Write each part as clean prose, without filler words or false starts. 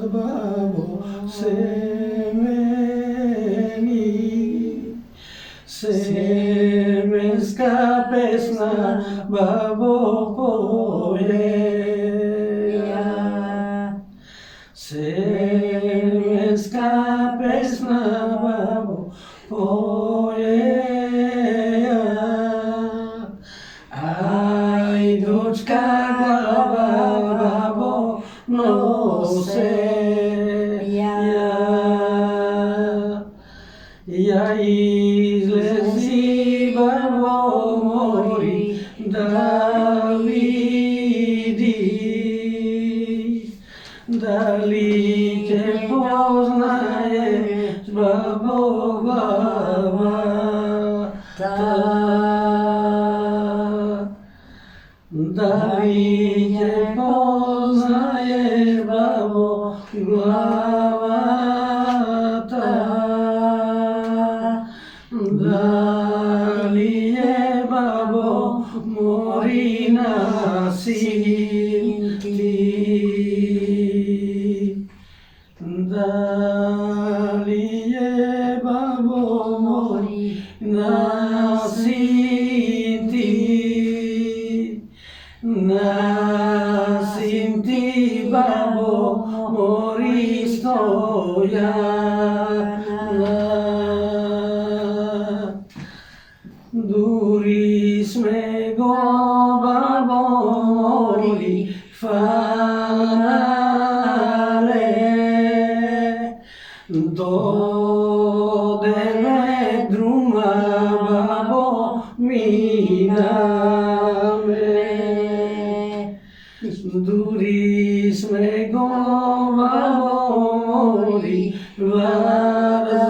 babo semeni, semenska pesna babo pojeja. Semenska pesna babo pojeja. Aj dočka glava babo noseja. Ja izlezi babo mori da vidiš, da li te poznaješ babo glava ta. Da li te poznaješ babo glava ta. Da li je babo mori na sin ti. Da li je babo mori na sin ti. Na sin ti babo mori stojana. Duri sme go babo mori fanale. Dodeme druma babo miname. Duri sme go babo mori varzale.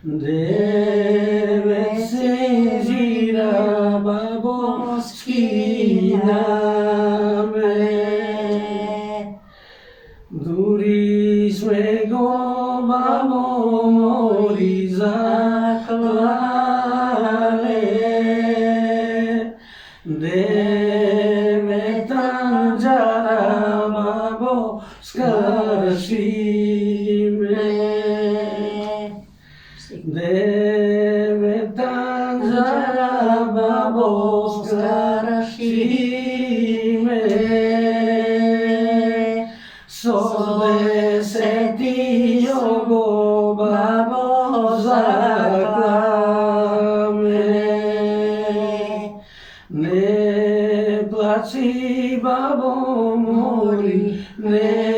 Devet se žira babo skiname. Duri sme go babo mori zaklale. Devet anđara babo skršime. Devet anđara babo skršime. Sodeseti jogo babo zaklame. Ne plači babo mori, ne